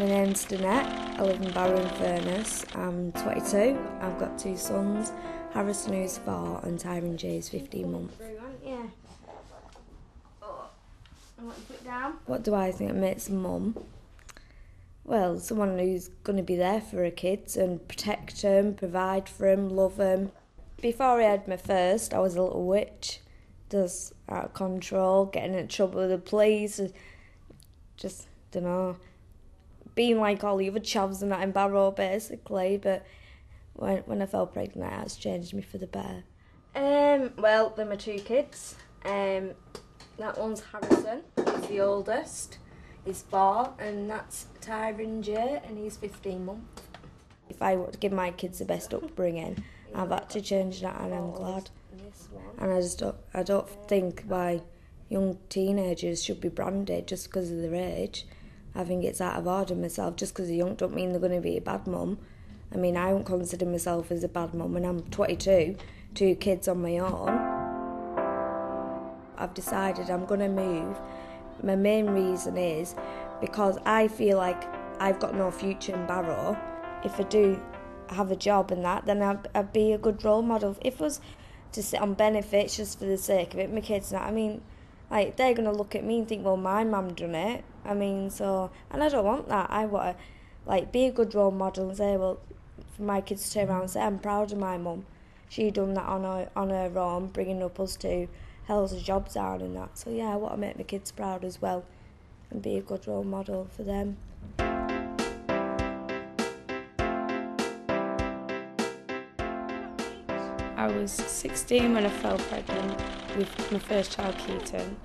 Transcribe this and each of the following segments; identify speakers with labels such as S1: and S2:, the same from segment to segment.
S1: My name's Danette, I live in Barrow in Furness, I'm 22, I've got 2 sons, Harrison who's 4 and Tyron J is 15 months. What do I think makes a mum? Well, someone who's going to be there for her kids and protect them, provide for them, love them. Before I had my first, I was a little witch, just out of control, getting in trouble with the police, just, don't know, being like all the other chavs and that in Barrow, basically. But when I fell pregnant, it has changed me for the better. Well, they're my 2 kids. That one's Harrison, he's the oldest. He's 4, and that's Tyron J, and he's 15 months. If I want to give my kids the best upbringing, I've had to change that, and I'm glad. And I don't think why young teenagers should be branded just because of their age. I think it's out of order myself. Just because they're young don't mean they're going to be a bad mum. I mean, I won't consider myself as a bad mum, and I'm 22, 2 kids on my own. I've decided I'm going to move. My main reason is because I feel like I've got no future in Barrow. If I do have a job and that, then I'd be a good role model. If it was to sit on benefits just for the sake of it, my kids, I mean, like, they're going to look at me and think, well, my mum done it. I mean, so, and I don't want that. I want to, like, be a good role model and say, well, for my kids to turn around and say, I'm proud of my mum. She done that on her own, bringing up us 2 hells of jobs down and that. So yeah, I want to make my kids proud as well and be a good role model for them.
S2: I was 16 when I fell pregnant with my first child, Keaton,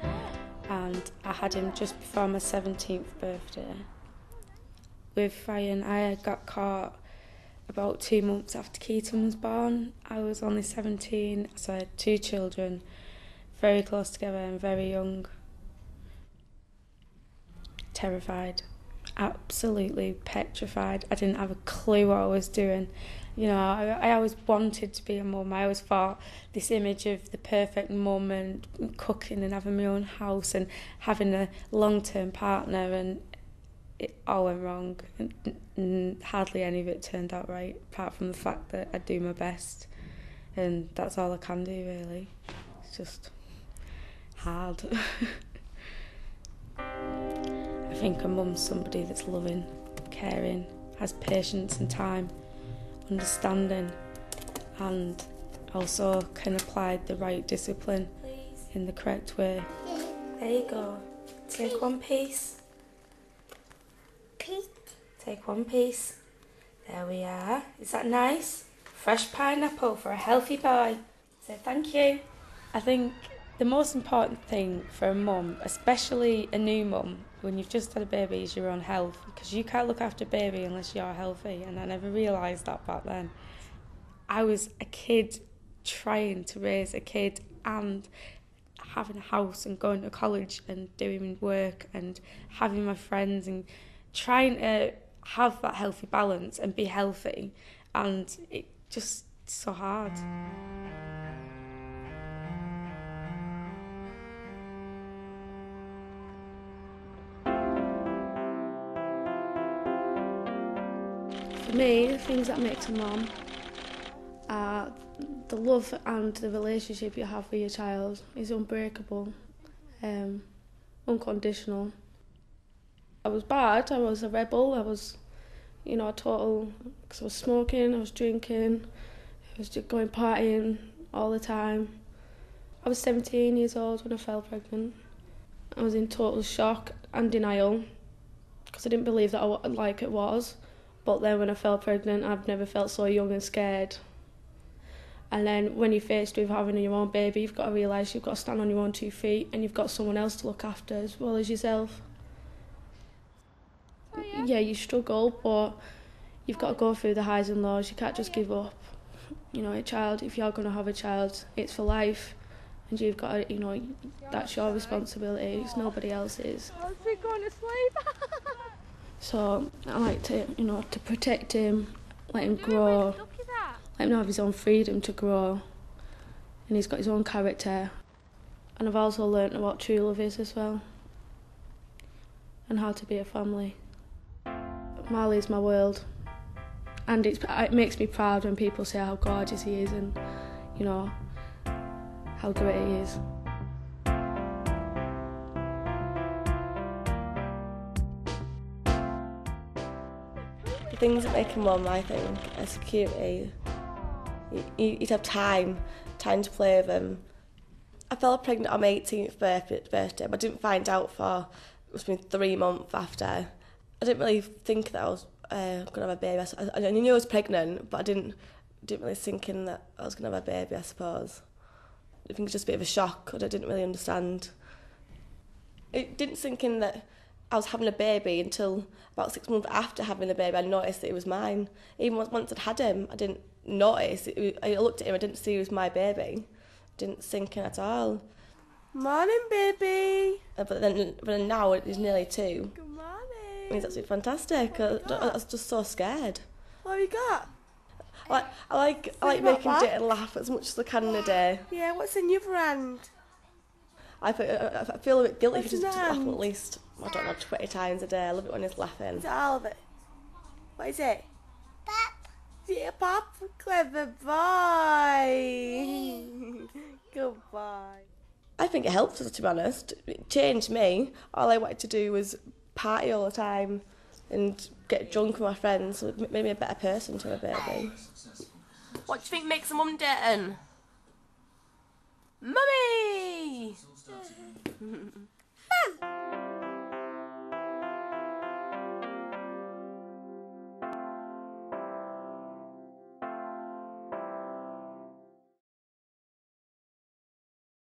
S2: and I had him just before my 17th birthday. With Ryan, I got caught about 2 months after Keaton was born. I was only 17, so I had 2 children, very close together and very young. Terrified, absolutely petrified. I didn't have a clue what I was doing. You know, I always wanted to be a mum. I always thought this image of the perfect mum and cooking and having my own house and having a long-term partner, and it all went wrong. And hardly any of it turned out right, apart from the fact that I do my best, and that's all I can do, really. It's just hard. I think a mum's somebody that's loving, caring, has patience and time, understanding, and also can apply the right discipline in the correct way. There you go. Take one piece. Take one piece. There we are. Is that nice? Fresh pineapple for a healthy boy. Say thank you. I think the most important thing for a mum, especially a new mum, when you've just had a baby, is your own health, because you can't look after a baby unless you're healthy, and I never realised that back then. I was a kid trying to raise a kid and having a house and going to college and doing work and having my friends and trying to have that healthy balance and be healthy, and it's just so hard. For me, the things that makes a mum are the love and the relationship you have with your child is unbreakable, unconditional. I was bad, I was a rebel, I was, a total, because I was smoking, I was drinking, I was just going partying all the time. I was 17 years old when I fell pregnant. I was in total shock and denial, because I didn't believe that it was. But then when I fell pregnant, I've never felt so young and scared. And then when you're faced with having your own baby, you've got to realise you've got to stand on your own 2 feet, and you've got someone else to look after as well as yourself. Oh, yeah, you struggle, but you've got to go through the highs and lows. You can't just give up. A child, if you're going to have a child, it's for life. And you've got to, that's your responsibility. It's nobody else's.
S3: I was going to sleep.
S2: So I like to, to protect him, let him grow, let him have his own freedom to grow, and he's got his own character. And I've also learnt what true love is as well, and how to be a family. Marley's my world. And it makes me proud when people say how gorgeous he is and, you know, how great he is.
S3: The things that make a mum, I think, are security. You'd have time to play with them. I fell pregnant on my 18th birthday, but I didn't find out for, it must have been 3 months after. I didn't really think that I was going to have a baby. I knew I was pregnant, but I didn't really think in that I was going to have a baby, I suppose. I think it was just a bit of a shock, because I didn't really understand. It didn't sink in that I was having a baby until about 6 months after having the baby. I noticed that it was mine. Even once I'd had him, I didn't notice. I looked at him, I didn't see he was my baby. Didn't sink in at all.
S4: Morning, baby.
S3: But then now he's nearly 2.
S4: Good morning.
S3: He's absolutely fantastic. I was just so scared.
S4: What have you got?
S3: I like making Jay laugh as much as I can in a day.
S4: Yeah, what's in your hand?
S3: I feel a bit guilty if he
S4: What's in
S3: just
S4: your
S3: laugh
S4: hand?
S3: at least, I don't know, 20 times a day. I love it when he's laughing.
S4: Is it all of it? What is it? Pop. Is it a pop? Clever boy. Good boy.
S3: I think it helped us, to be honest. It changed me. All I wanted to do was party all the time and get drunk with my friends. So it made me a better person to have a baby.
S4: What do you think makes a mum dating? Mummy!